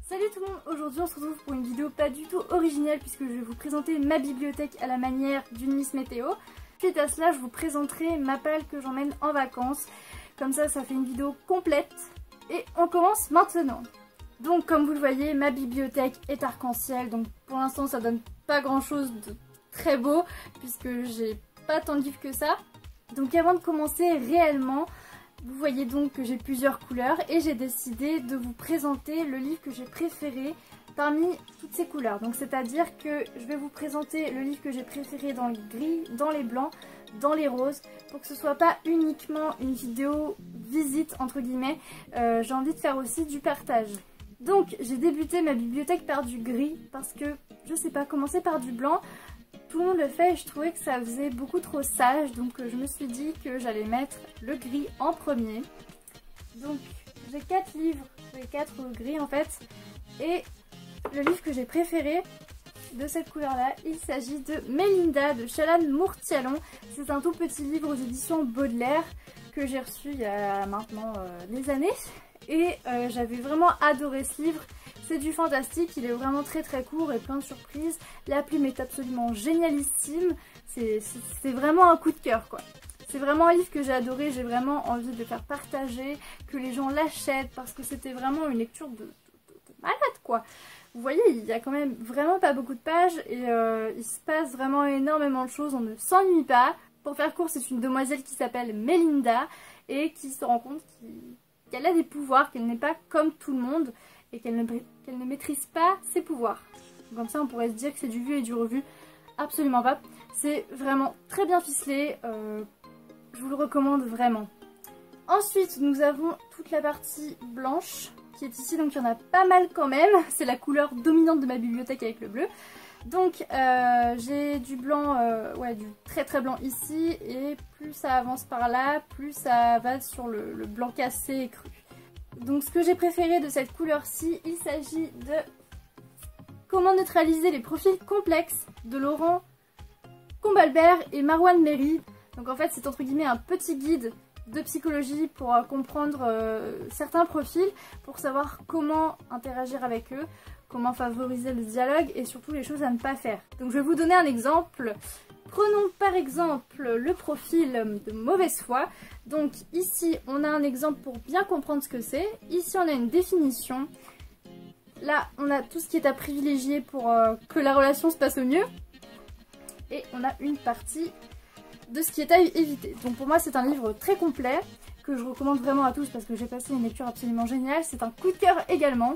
Salut tout le monde, aujourd'hui on se retrouve pour une vidéo pas du tout originale puisque je vais vous présenter ma bibliothèque à la manière d'une Miss Météo. Suite à cela, je vous présenterai ma palle que j'emmène en vacances. Comme ça fait une vidéo complète. Et on commence maintenant. Donc comme vous le voyez, ma bibliothèque est arc-en-ciel. Donc pour l'instant ça donne pas grand chose de très beau puisque j'ai pas tant de livres que ça. Donc avant de commencer réellement, vous voyez donc que j'ai plusieurs couleurs et j'ai décidé de vous présenter le livre que j'ai préféré parmi toutes ces couleurs. Donc c'est-à-dire que je vais vous présenter le livre que j'ai préféré dans les gris, dans les blancs, dans les roses, pour que ce soit pas uniquement une vidéo visite entre guillemets, j'ai envie de faire aussi du partage. Donc j'ai débuté ma bibliothèque par du gris parce que je sais pas, commencer par du blanc, tout le monde le fait et je trouvais que ça faisait beaucoup trop sage, donc je me suis dit que j'allais mettre le gris en premier. Donc j'ai 4 livres, j'ai 4 gris en fait, et le livre que j'ai préféré de cette couleur là, il s'agit de Mélinda de Shalane Mourtialon. C'est un tout petit livre aux éditions Baudelaire que j'ai reçu il y a maintenant des années et j'avais vraiment adoré ce livre. C'est du fantastique, il est vraiment très court et plein de surprises. La plume est absolument génialissime, c'est vraiment un coup de cœur quoi. C'est vraiment un livre que j'ai adoré, j'ai vraiment envie de le faire partager, que les gens l'achètent parce que c'était vraiment une lecture de malade quoi. Vous voyez, il y a quand même vraiment pas beaucoup de pages et il se passe vraiment énormément de choses, on ne s'ennuie pas. Pour faire court, c'est une demoiselle qui s'appelle Mélinda et qui se rend compte qu'elle a des pouvoirs, qu'elle n'est pas comme tout le monde et qu'elle ne maîtrise pas ses pouvoirs. Comme ça on pourrait se dire que c'est du vu et du revu. Absolument pas. C'est vraiment très bien ficelé, je vous le recommande vraiment. Ensuite nous avons toute la partie blanche qui est ici, donc il y en a pas mal quand même. C'est la couleur dominante de ma bibliothèque avec le bleu. Donc j'ai du blanc, ouais, du très blanc ici, et plus ça avance par là, plus ça va sur le blanc cassé et cru. Donc ce que j'ai préféré de cette couleur-ci, il s'agit de Comment neutraliser les profils complexes de Laurent Combalbert et Marwan Méry. Donc en fait c'est entre guillemets un petit guide de psychologie pour comprendre certains profils, pour savoir comment interagir avec eux, comment favoriser le dialogue et surtout les choses à ne pas faire. Donc je vais vous donner un exemple. Prenons par exemple le profil de mauvaise foi. Donc ici on a un exemple pour bien comprendre ce que c'est. Ici on a une définition. Là on a tout ce qui est à privilégier pour que la relation se passe au mieux. Et on a une partie de ce qui est à éviter. Donc pour moi c'est un livre très complet que je recommande vraiment à tous parce que j'ai passé une lecture absolument géniale. C'est un coup de cœur également.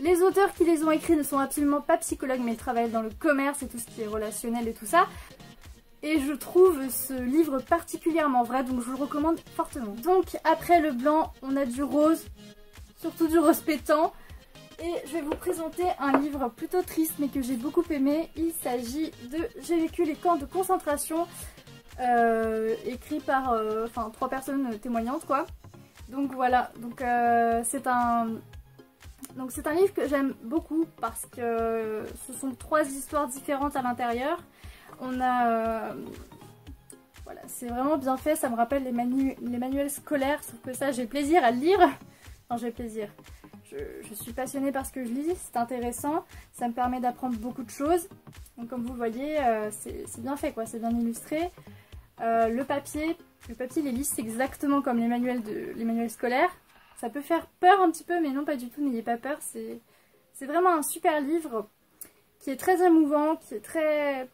Les auteurs qui les ont écrits ne sont absolument pas psychologues mais ils travaillent dans le commerce et tout ce qui est relationnel et tout ça. Et je trouve ce livre particulièrement vrai, donc je vous le recommande fortement. Donc après le blanc, on a du rose, surtout du rose pétant. Et je vais vous présenter un livre plutôt triste mais que j'ai beaucoup aimé. Il s'agit de J'ai vécu les camps de concentration, écrit par 3 personnes témoignantes quoi. Donc voilà, donc c'est un livre que j'aime beaucoup parce que ce sont 3 histoires différentes à l'intérieur. On a... voilà, c'est vraiment bien fait, ça me rappelle les manuels scolaires, sauf que ça j'ai plaisir à le lire. Enfin j'ai plaisir, je suis passionnée par ce que je lis, c'est intéressant, ça me permet d'apprendre beaucoup de choses. Donc comme vous voyez, c'est bien fait quoi, c'est bien illustré. Le papier il est lisse, c'est exactement comme les manuels scolaires. Ça peut faire peur un petit peu, mais non pas du tout, n'ayez pas peur, c'est vraiment un super livre qui est très émouvant, qui est très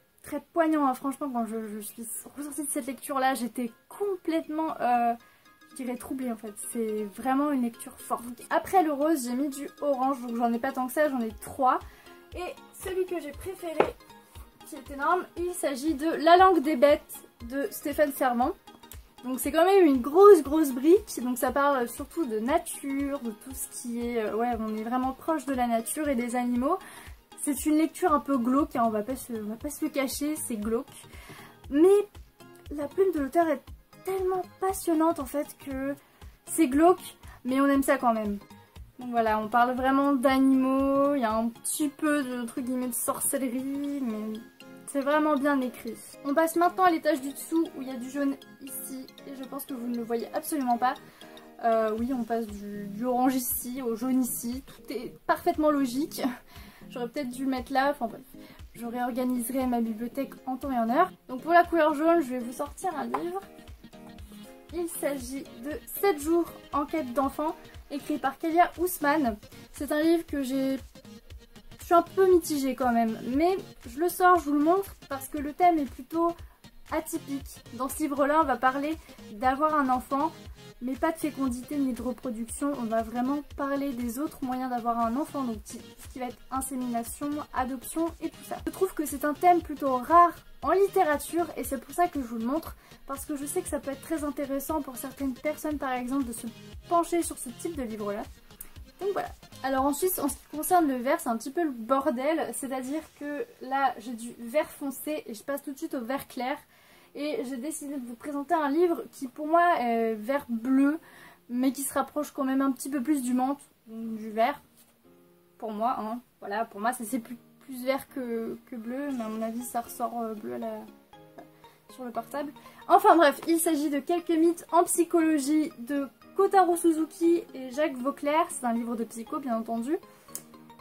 poignant, hein. Franchement quand je suis ressortie de cette lecture là, j'étais complètement, je dirais troublée en fait, c'est vraiment une lecture forte. Donc, après le rose, j'ai mis du orange, donc j'en ai pas tant que ça, j'en ai 3. Et celui que j'ai préféré, qui est énorme, il s'agit de La langue des bêtes de Stéphane Serment. Donc c'est quand même une grosse brique, donc ça parle surtout de nature, de tout ce qui est... ouais, on est vraiment proche de la nature et des animaux. C'est une lecture un peu glauque, hein, on va pas se le cacher, c'est glauque. Mais la plume de l'auteur est tellement passionnante en fait que c'est glauque, mais on aime ça quand même. Donc voilà, on parle vraiment d'animaux, il y a un petit peu de, entre guillemets, de sorcellerie, mais c'est vraiment bien écrit. On passe maintenant à l'étage du dessous où il y a du jaune ici, et je pense que vous ne le voyez absolument pas. Oui, on passe du orange ici au jaune ici, tout est parfaitement logique. J'aurais peut-être dû le mettre là, enfin bref. Je réorganiserai ma bibliothèque en temps et en heure. Donc pour la couleur jaune, je vais vous sortir un livre. Il s'agit de 7 jours en quête d'enfant, écrit par Kalia Ousmane. C'est un livre que je suis un peu mitigée quand même, mais je le sors, je vous le montre, parce que le thème est plutôt atypique. Dans ce livre-là, on va parler d'avoir un enfant, mais pas de fécondité ni de reproduction. On va vraiment parler des autres moyens d'avoir un enfant, donc ce qui va être insémination, adoption et tout ça. Je trouve que c'est un thème plutôt rare en littérature et c'est pour ça que je vous le montre, parce que je sais que ça peut être très intéressant pour certaines personnes par exemple de se pencher sur ce type de livre-là. Donc voilà. Alors ensuite, en ce qui concerne le vert, c'est un petit peu le bordel, c'est-à-dire que là j'ai du vert foncé et je passe tout de suite au vert clair. Et j'ai décidé de vous présenter un livre qui pour moi est vert bleu, mais qui se rapproche quand même un petit peu plus du menthe, donc du vert, pour moi. Hein. Voilà, pour moi c'est plus vert que bleu, mais à mon avis ça ressort bleu sur le portable. Enfin bref, il s'agit de quelques mythes en psychologie de Kotaro Suzuki et Jacques Vauclair. C'est un livre de psycho bien entendu.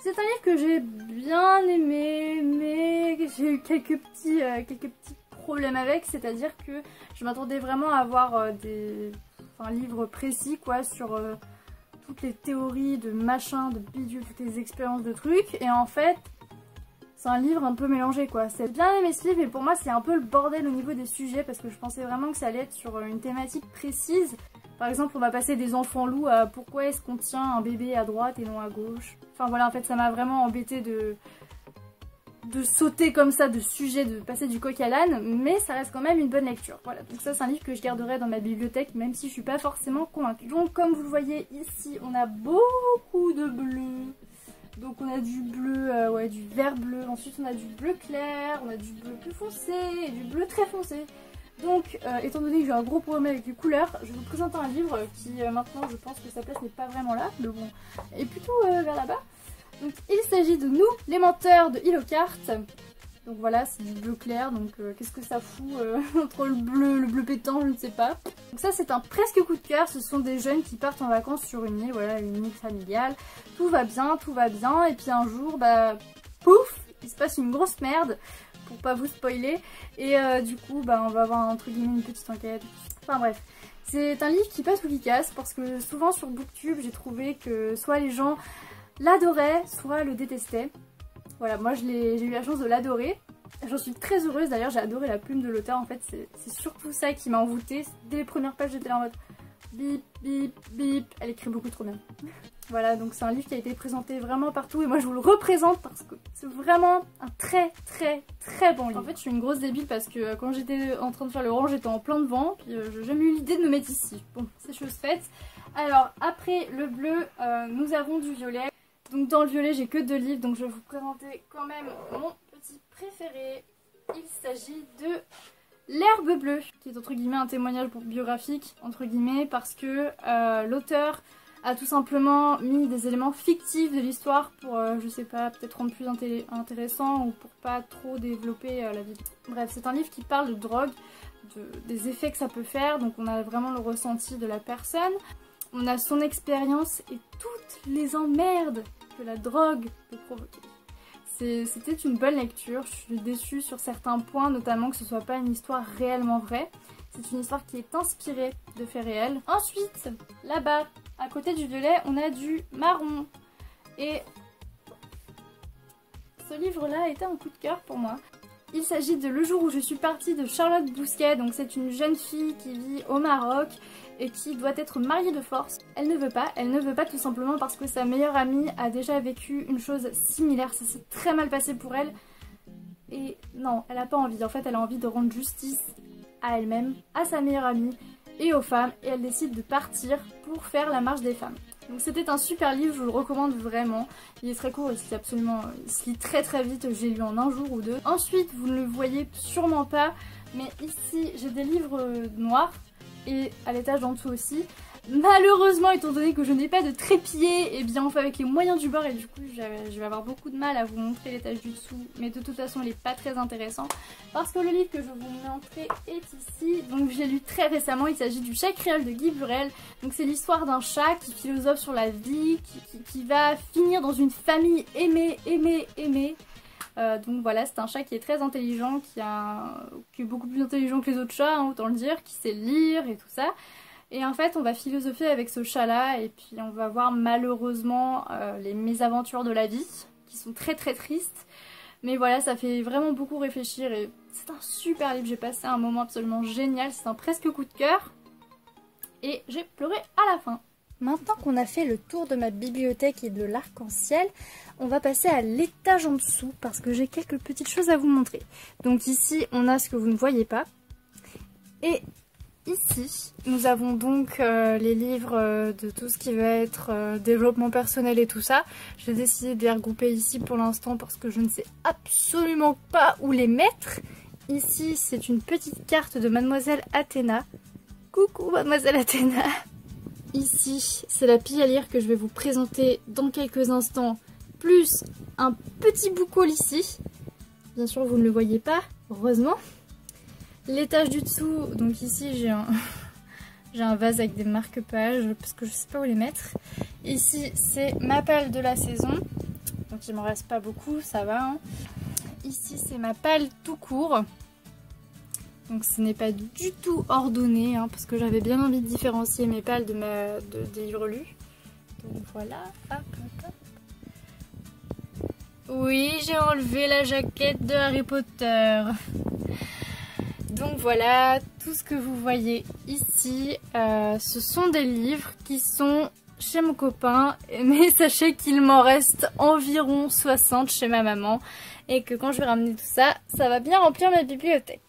C'est un livre que j'ai bien aimé, mais j'ai eu quelques petits problème avec, c'est-à-dire que je m'attendais vraiment à avoir un livre précis quoi sur toutes les théories de machin, de bidule, toutes les expériences de trucs, et en fait c'est un livre un peu mélangé quoi. C'est bien aimé ce livre, et pour moi c'est un peu le bordel au niveau des sujets, parce que je pensais vraiment que ça allait être sur une thématique précise. Par exemple, on va passer des enfants loups à pourquoi est-ce qu'on tient un bébé à droite et non à gauche. Enfin voilà, en fait ça m'a vraiment embêté de sauter comme ça de sujet, de passer du coq à l'âne, mais ça reste quand même une bonne lecture. Voilà, donc ça c'est un livre que je garderai dans ma bibliothèque, même si je suis pas forcément convaincue. Donc comme vous le voyez ici, on a beaucoup de bleu. Donc on a du bleu, ouais, du vert bleu, ensuite on a du bleu clair, on a du bleu plus foncé et du bleu très foncé. Donc étant donné que j'ai un gros problème avec les couleurs, je vais vous présenter un livre qui maintenant je pense que sa place n'est pas vraiment là, mais bon, est plutôt vers là-bas. Donc il s'agit de Nous, les menteurs de Hilocart. Donc voilà, c'est du bleu clair, donc qu'est-ce que ça fout entre le bleu pétant, je ne sais pas. Donc ça c'est un presque coup de cœur, ce sont des jeunes qui partent en vacances sur une île, voilà, une île familiale. Tout va bien, et puis un jour, bah, pouf, il se passe une grosse merde, pour pas vous spoiler. Et du coup, bah, on va avoir entre guillemets une petite enquête. Enfin bref. C'est un livre qui passe ou qui casse, parce que souvent sur Booktube, j'ai trouvé que soit les gens l'adorait, soit le détestait. Voilà, moi j'ai eu la chance de l'adorer. J'en suis très heureuse, d'ailleurs j'ai adoré la plume de l'auteur, en fait c'est surtout ça qui m'a envoûtée. Dès les premières pages j'étais là en mode bip bip bip, elle écrit beaucoup trop bien. Voilà, donc c'est un livre qui a été présenté vraiment partout et moi je vous le représente parce que c'est vraiment un très bon livre. En fait je suis une grosse débile parce que quand j'étais en train de faire le rang j'étais en plein devant, puis j'ai jamais eu l'idée de me mettre ici. Bon, c'est chose faite. Alors après le bleu, nous avons du violet. Donc dans le violet j'ai que 2 livres, donc je vais vous présenter quand même mon petit préféré. Il s'agit de L'herbe bleue, qui est entre guillemets un témoignage biographique, entre guillemets, parce que l'auteur a tout simplement mis des éléments fictifs de l'histoire pour, je sais pas, peut-être rendre plus intéressant ou pour pas trop développer la vie. Bref, c'est un livre qui parle de drogue, des effets que ça peut faire, donc on a vraiment le ressenti de la personne. On a son expérience et toutes les emmerdes que la drogue peut provoquer. C'était une bonne lecture, je suis déçue sur certains points, notamment que ce soit pas une histoire réellement vraie. C'est une histoire qui est inspirée de faits réels. Ensuite, là-bas, à côté du violet, on a du marron. Et ce livre-là a été un coup de cœur pour moi. Il s'agit de Le jour où je suis partie de Charlotte Bousquet. Donc c'est une jeune fille qui vit au Maroc et qui doit être mariée de force. Elle ne veut pas tout simplement parce que sa meilleure amie a déjà vécu une chose similaire. Ça s'est très mal passé pour elle. Et non, elle n'a pas envie. En fait, elle a envie de rendre justice à elle-même, à sa meilleure amie et aux femmes. Et elle décide de partir pour faire la marche des femmes. Donc c'était un super livre, je vous le recommande vraiment. Il est très court, il se lit très vite, j'ai lu en un jour ou deux. Ensuite, vous ne le voyez sûrement pas, mais ici j'ai des livres noirs et à l'étage en dessous aussi. malheureusement, étant donné que je n'ai pas de trépied, et bien on fait avec les moyens du bord et du coup je vais avoir beaucoup de mal à vous montrer l'étage du dessous, mais de toute façon il n'est pas très intéressant parce que le livre que je vais vous montrer est ici. Donc j'ai lu très récemment, il s'agit du Chat créole de Guy Burrell. Donc c'est l'histoire d'un chat qui philosophe sur la vie, qui va finir dans une famille aimée. Donc voilà, c'est un chat qui est très intelligent, qui est beaucoup plus intelligent que les autres chats, hein, autant le dire, qui sait lire et tout ça. Et en fait, on va philosopher avec ce chat-là, et puis on va voir malheureusement les mésaventures de la vie, qui sont très très tristes. Mais voilà, ça fait vraiment beaucoup réfléchir, et c'est un super livre, j'ai passé un moment absolument génial, c'est un presque coup de cœur. Et j'ai pleuré à la fin. Maintenant qu'on a fait le tour de ma bibliothèque et de l'arc-en-ciel, on va passer à l'étage en dessous, parce que j'ai quelques petites choses à vous montrer. Donc ici, on a ce que vous ne voyez pas. Et ici, nous avons donc les livres de tout ce qui va être développement personnel et tout ça. J'ai décidé de les regrouper ici pour l'instant parce que je ne sais absolument pas où les mettre. Ici, c'est une petite carte de Mademoiselle Athéna. Coucou Mademoiselle Athéna. Ici, c'est la pile à lire que je vais vous présenter dans quelques instants, plus un petit boucol ici. Bien sûr, vous ne le voyez pas, heureusement. L'étage du dessous, donc ici j'ai un vase avec des marque-pages parce que je sais pas où les mettre. Ici c'est ma palle de la saison, donc il m'en reste pas beaucoup, ça va. Hein. Ici c'est ma palle tout court, donc ce n'est pas du tout ordonné hein, parce que j'avais bien envie de différencier mes palles des livres lus. Donc voilà, hop, hop, hop. Oui, j'ai enlevé la jaquette de Harry Potter. Donc voilà, tout ce que vous voyez ici, ce sont des livres qui sont chez mon copain, mais sachez qu'il m'en reste environ 60 chez ma maman et que quand je vais ramener tout ça, ça va bien remplir ma bibliothèque.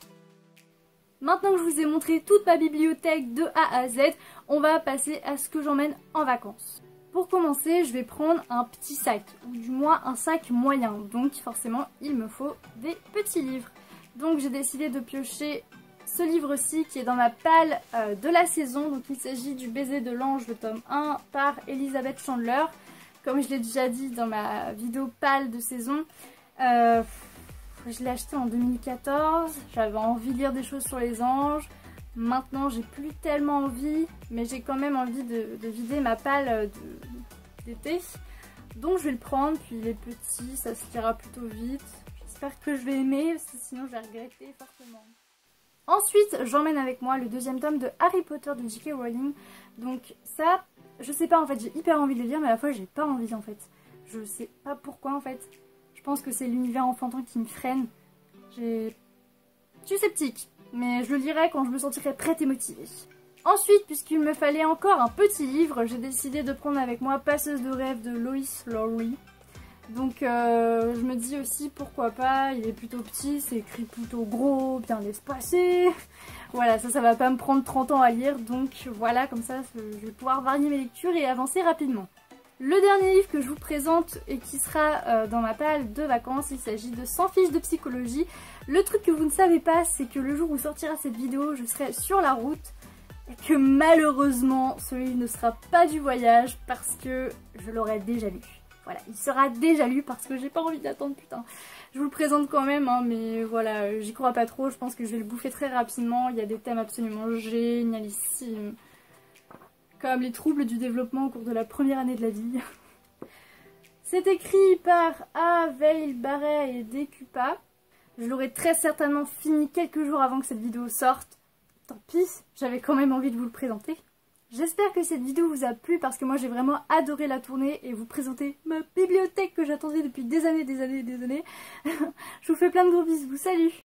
Maintenant que je vous ai montré toute ma bibliothèque de A à Z, on va passer à ce que j'emmène en vacances. Pour commencer, je vais prendre un petit sac, ou du moins un sac moyen, donc forcément il me faut des petits livres. Donc j'ai décidé de piocher ce livre-ci qui est dans ma palle de la saison. Donc il s'agit du Baiser de l'ange, le tome 1 par Elizabeth Chandler. Comme je l'ai déjà dit dans ma vidéo palle de saison, je l'ai acheté en 2014. J'avais envie de lire des choses sur les anges. Maintenant j'ai plus tellement envie, mais j'ai quand même envie de vider ma palle d'été. Donc je vais le prendre, puis il est petit, ça se lira plutôt vite. J'espère que je vais aimer, parce que sinon je vais regretter fortement. Ensuite, j'emmène avec moi le deuxième tome de Harry Potter de J.K. Rowling. Donc ça, je sais pas en fait, j'ai hyper envie de le lire, mais à la fois j'ai pas envie en fait. Je sais pas pourquoi en fait. Je pense que c'est l'univers enfantin qui me freine. Je suis sceptique, mais je le lirai quand je me sentirai prête et motivée. Ensuite, puisqu'il me fallait encore un petit livre, j'ai décidé de prendre avec moi Passeuse de rêve de Lois Lowry. Donc je me dis aussi pourquoi pas, il est plutôt petit, c'est écrit plutôt gros, bien espacé. Voilà, ça va pas me prendre 30 ans à lire, donc voilà, comme ça je vais pouvoir varier mes lectures et avancer rapidement. Le dernier livre que je vous présente et qui sera dans ma palle de vacances, il s'agit de 100 fiches de psychologie. Le truc que vous ne savez pas, c'est que le jour où sortira cette vidéo, je serai sur la route et que malheureusement, ce livre ne sera pas du voyage parce que je l'aurai déjà lu. Voilà, il sera déjà lu parce que j'ai pas envie d'attendre, putain. Je vous le présente quand même, hein, mais voilà, j'y crois pas trop. Je pense que je vais le bouffer très rapidement. Il y a des thèmes absolument génialissimes. Comme les troubles du développement au cours de la première année de la vie. C'est écrit par A. Veil Barret et Décupa. Je l'aurai très certainement fini quelques jours avant que cette vidéo sorte. Tant pis, j'avais quand même envie de vous le présenter. J'espère que cette vidéo vous a plu parce que moi j'ai vraiment adoré la tourner et vous présenter ma bibliothèque que j'attendais depuis des années. Je vous fais plein de gros bisous, salut!